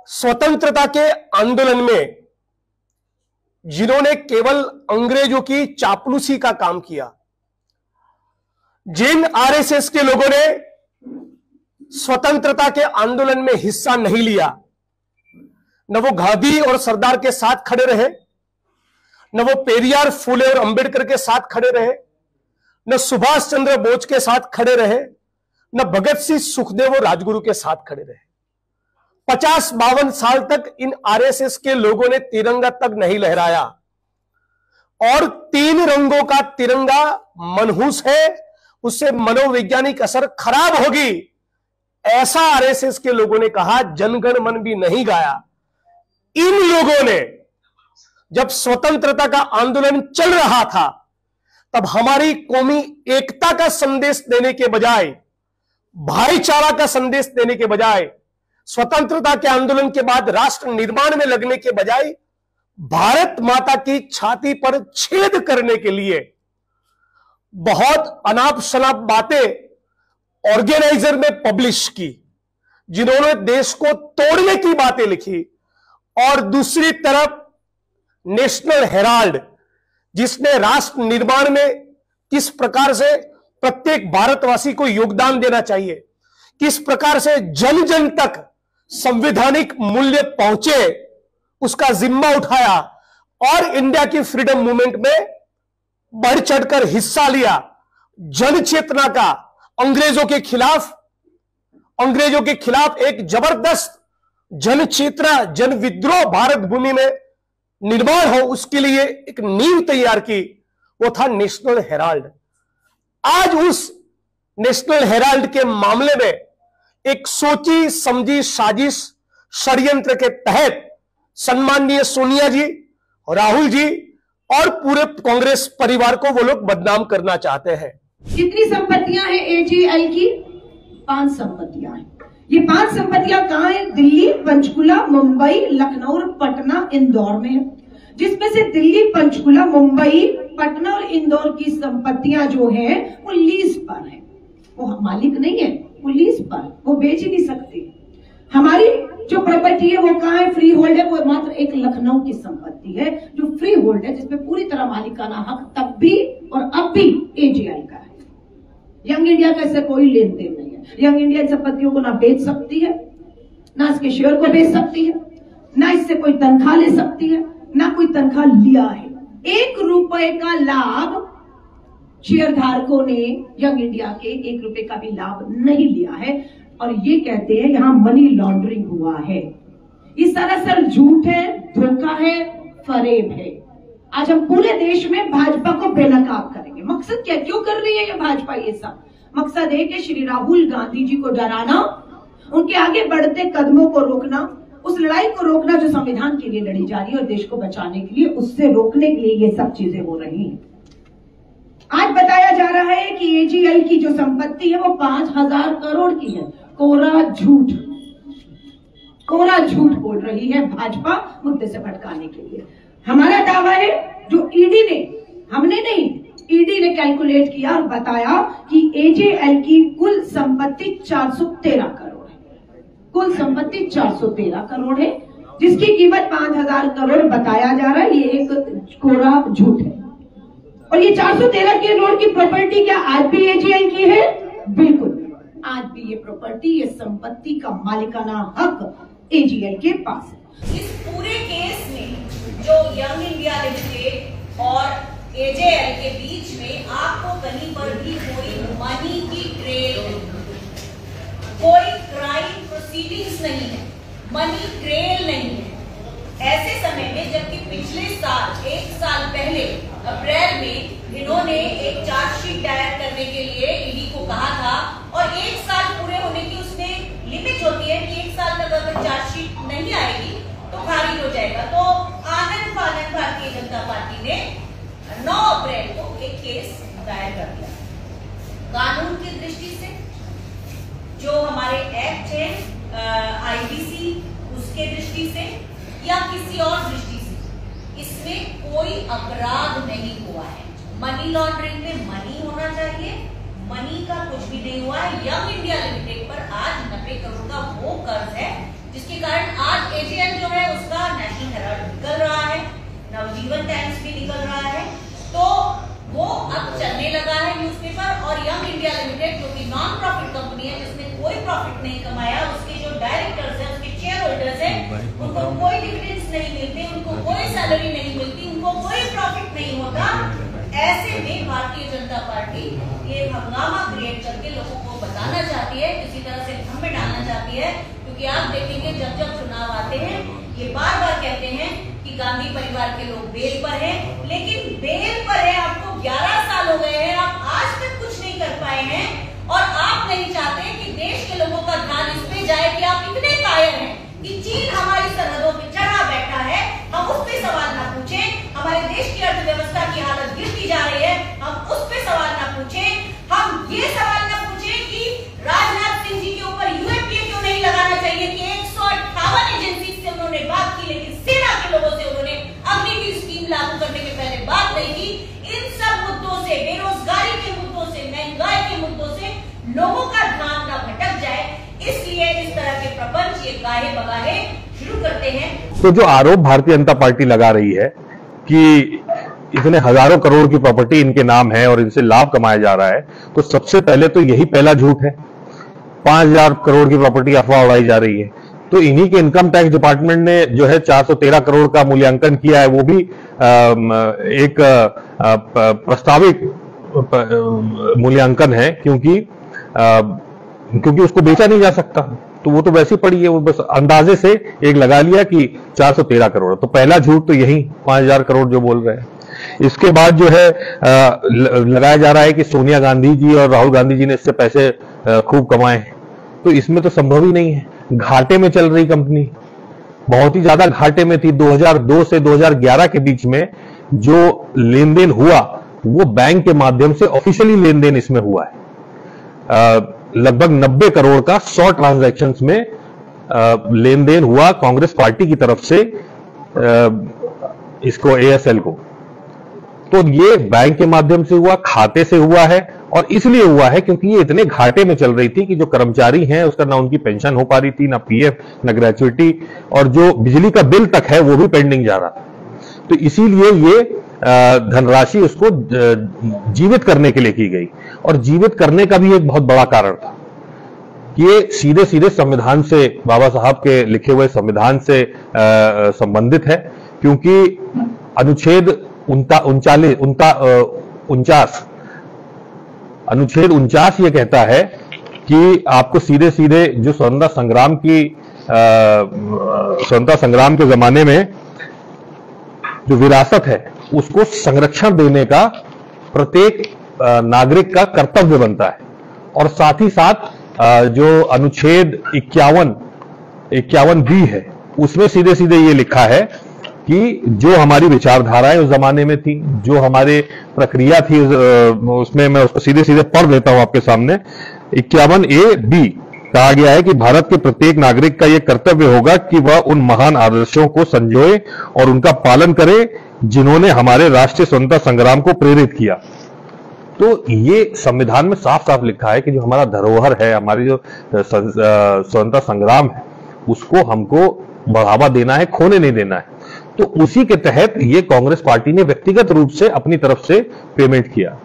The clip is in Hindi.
स्वतंत्रता के आंदोलन में जिन्होंने केवल अंग्रेजों की चापलूसी का काम किया, जिन आरएसएस के लोगों ने स्वतंत्रता के आंदोलन में हिस्सा नहीं लिया, न वो गांधी और सरदार के साथ खड़े रहे, न वो पेरियार, फूले और अंबेडकर के साथ खड़े रहे, न सुभाष चंद्र बोस के साथ खड़े रहे, न भगत सिंह, सुखदेव और राजगुरु के साथ खड़े रहे। 50-52 साल तक इन आरएसएस के लोगों ने तिरंगा तक नहीं लहराया और 3 रंगों का तिरंगा मनहूस है, उससे मनोवैज्ञानिक असर खराब होगी, ऐसा आरएसएस के लोगों ने कहा। जनगण मन भी नहीं गाया। इन लोगों ने जब स्वतंत्रता का आंदोलन चल रहा था तब हमारी कौमी एकता का संदेश देने के बजाय, भाईचारा का संदेश देने के बजाय, स्वतंत्रता के आंदोलन के बाद राष्ट्र निर्माण में लगने के बजाय भारत माता की छाती पर छेद करने के लिए बहुत अनाप शनाप बातें ऑर्गेनाइजर में पब्लिश की, जिन्होंने देश को तोड़ने की बातें लिखी। और दूसरी तरफ नेशनल हेराल्ड, जिसने राष्ट्र निर्माण में किस प्रकार से प्रत्येक भारतवासी को योगदान देना चाहिए, किस प्रकार से जन जन तक संवैधानिक मूल्य पहुंचे, उसका जिम्मा उठाया और इंडिया की फ्रीडम मूवमेंट में बढ़ चढ़कर हिस्सा लिया। जन चेतना का अंग्रेजों के खिलाफ एक जबरदस्त जन चेतना, जन विद्रोह भारत भूमि में निर्माण हो, उसके लिए एक नींव तैयार की, वो था नेशनल हेराल्ड। आज उस नेशनल हेराल्ड के मामले में एक सोची समझी साजिश, षड्यंत्र के तहत सम्माननीय सोनिया जी, राहुल जी और पूरे कांग्रेस परिवार को वो लोग बदनाम करना चाहते हैं। कितनी संपत्तियां हैं एजेएल की? 5 संपत्तियां हैं। ये 5 संपत्तियां कहां हैं? दिल्ली, पंचकुला, मुंबई, लखनऊ और पटना, इंदौर में है। जिसमें से दिल्ली, पंचकुला, मुंबई, पटना और इंदौर की संपत्तियां जो है वो लीज पर है। वो मालिक नहीं है, वो लीज पर, वो बेच ही नहीं सकते। हमारी जो प्रॉपर्टी है वो कहाँ है? फ्री होल्ड है। वो मात्र एक लखनऊ की संपत्ति है जो फ्री होल्ड है, जिसमें पूरी तरह मालिकाना हक तब भी और अब भी एजेएल का है। यंग इंडिया का इससे कोई लेन देन नहीं है। यंग इंडिया इन संपत्तियों को ना बेच सकती है, ना इसके शेयर को बेच सकती है, ना इससे कोई तनख्वाह ले सकती है, ना कोई तनख्वाह लिया है। 1 रुपए का लाभ शेयर धारकों ने यंग इंडिया के 1 रुपए का भी लाभ नहीं लिया है। और ये कहते हैं यहां मनी लॉन्ड्रिंग हुआ है। ये सरासर झूठ है, धोखा है, फरेब है। आज हम पूरे देश में भाजपा को बेनकाब करेंगे। मकसद क्या, क्यों कर रही है ये भाजपा? ये सब मकसद है कि श्री राहुल गांधी जी को डराना, उनके आगे बढ़ते कदमों को रोकना, उस लड़ाई को रोकना जो संविधान के लिए लड़ी जा रही है और देश को बचाने के लिए, उससे रोकने के लिए ये सब चीजें हो रही हैं। आज बताया जा रहा है कि एजेएल की जो संपत्ति है वो 5000 करोड़ की है। कोरा झूठ बोल रही है भाजपा मुद्दे से भटकाने के लिए। हमारा दावा है, जो ईडी ने, हमने नहीं, ईडी ने कैलकुलेट किया और बताया कि एजेएल की कुल संपत्ति 413 करोड़ है। कुल संपत्ति 413 करोड़ है, जिसकी कीमत 5000 करोड़ बताया जा रहा है। ये एक कोरा झूठ है। और ये 413 करोड़ की प्रॉपर्टी क्या आज भी एजेएल की है? बिल्कुल, आज भी ये प्रॉपर्टी, ये संपत्ति का मालिकाना हक एजेएल के पास है। इस पूरे केस में जो यंग इंडिया लिमिटेड और एजेएल के बीच में आपको कहीं पर भी कोई मनी की ट्रेल नहीं, कोई क्राइम प्रोसीडिंग्स नहीं है, मनी ट्रेल नहीं है। ऐसे समय में जबकि पिछले साल, 1 साल पहले अप्रैल में इन्होंने एक चार्जशीट दायर करने के लिए ईडी को कहा था और 1 साल पूरे होने की उसमें लिमिट होती है कि 1 साल तक अगर चार्जशीट नहीं आएगी तो खारिज हो जाएगा। तो आनंद फानंद भारतीय जनता पार्टी ने 9 अप्रैल को एक केस दायर कर दिया। कानून की दृष्टि से जो हमारे एक्ट है आईबीसी, उसके दृष्टि से या किसी और दृष्टि से इसमें कोई अपराध नहीं हुआ है। मनी लॉन्ड्रिंग में मनी होना चाहिए, मनी का कुछ भी नहीं हुआ है। यंग इंडिया लिमिटेड पर आज 90 करोड़ का वो कर्ज है जिसके कारण आज एजेएल जो है उसका नेशनल हेराल्ड निकल रहा है, नवजीवन टाइम्स भी निकल रहा है, तो वो अब चलने लगा है न्यूज़पेपर। और यंग इंडिया लिमिटेड जो कि नॉन प्रॉफिट कंपनी है, जिसने कोई प्रॉफिट नहीं कमाया, उसके जो डायरेक्टर्स हैं, उसके शेयर होल्डर्स हैं, उनको कोई डिविडेंड्स नहीं मिलते, उनको कोई सैलरी नहीं मिलती, उनको कोई प्रॉफिट नहीं होता। ऐसे में भारतीय जनता पार्टी ये हंगामा क्रिएट करके लोगों को बताना चाहती है, किसी तरह से भ्रम में डालना चाहती है। क्योंकि आप देखेंगे जब जब चुनाव आते हैं, ये बार बार कहते हैं कि गांधी परिवार के लोग बेल पर हैं, लेकिन बेल पर है, आपको 11 साल हो गए हैं, आप आज तक कुछ नहीं कर पाए हैं। और आप नहीं चाहते कि देश के लोगों का ध्यान इस पे जाए कि आप इतने कायर हैं कि चीन हमारी सरहदों पे चढ़ा बैठा है, हम उस पे सवाल ना पूछें। हमारे देश की अर्थव्यवस्था की हालत गिरती जा रही है, हम उस पे सवाल ना पूछें। हम ये सवाल ना पूछें कि राजनाथ सिंह जी के ऊपर यूएपीए क्यों नहीं लगाना चाहिए कि 158 एजेंसी से उन्होंने बात की, लेकिन सेना के लोगों से उन्होंने अग्निवीर स्कीम लागू करने के पहले बात नहीं की। इन सब मुद्दों से, बेरोजगारी के मुद्दों से, महंगाई के मुद्दों से लोगों का ध्यान न भटक जाए, इसलिए इस तरह के प्रपंच, ये गाहे बगाहे शुरू करते हैं। तो जो आरोप भारतीय जनता पार्टी लगा रही है कि इतने हजारों करोड़ की प्रॉपर्टी इनके नाम है और इनसे लाभ कमाया जा रहा है, तो सबसे पहले तो यही पहला झूठ है। 5,000 करोड़ की प्रॉपर्टी अफवाह उड़ाई जा रही है, तो इन्हीं के इनकम टैक्स डिपार्टमेंट ने जो है 413 करोड़ का मूल्यांकन किया है, वो भी एक प्रस्ताविक मूल्यांकन है, क्योंकि उसको बेचा नहीं जा सकता, तो वो तो वैसे पड़ी है, वो बस अंदाजे से एक लगा लिया कि 413 करोड़। तो पहला झूठ तो यही 5,000 करोड़ जो बोल रहे हैं। इसके बाद जो है लगाया जा रहा है कि सोनिया गांधी जी और राहुल गांधी जी ने इससे पैसे खूब कमाए हैं, तो इसमें तो संभव ही नहीं है। घाटे में चल रही कंपनी, बहुत ही ज्यादा घाटे में थी। 2002 से 2011 के बीच में जो लेन देन हुआ वो बैंक के माध्यम से ऑफिशियली लेन देन इसमें हुआ है। लगभग 90 करोड़ का 100 ट्रांजैक्शंस में लेन देन हुआ कांग्रेस पार्टी की तरफ से इसको एएसएल को। तो ये बैंक के माध्यम से हुआ, खाते से हुआ है, और इसलिए हुआ है क्योंकि ये इतने घाटे में चल रही थी कि जो कर्मचारी हैं उसका ना उनकी पेंशन हो पा रही थी, ना पीएफ, ना ग्रेचुइटी, और जो बिजली का बिल तक है वो भी पेंडिंग जा रहा था। तो इसीलिए ये धनराशि उसको जीवित करने के लिए की गई, और जीवित करने का भी एक बहुत बड़ा कारण था कि ये सीधे सीधे संविधान से, बाबा साहब के लिखे हुए संविधान से संबंधित है। क्योंकि अनुच्छेद 49 ये कहता है कि आपको सीधे सीधे जो स्वतंत्रता संग्राम के जमाने में जो विरासत है उसको संरक्षण देने का प्रत्येक नागरिक का कर्तव्य बनता है। और साथ ही साथ जो अनुच्छेद 51 बी है उसमें सीधे सीधे ये लिखा है कि जो हमारी विचारधाराएं उस जमाने में थी, जो हमारे प्रक्रिया थी, उसमें मैं उसको सीधे सीधे पढ़ देता हूं आपके सामने। 51A(b) कहा गया है कि भारत के प्रत्येक नागरिक का यह कर्तव्य होगा कि वह उन महान आदर्शों को संजोए और उनका पालन करे जिन्होंने हमारे राष्ट्रीय स्वतंत्रता संग्राम को प्रेरित किया। तो ये संविधान में साफ साफ लिखा है कि जो हमारा धरोहर है, हमारी जो स्वतंत्रता संग्राम है, उसको हमको बढ़ावा देना है, खोने नहीं देना है। तो उसी के तहत ये कांग्रेस पार्टी ने व्यक्तिगत रूप से अपनी तरफ से पेमेंट किया।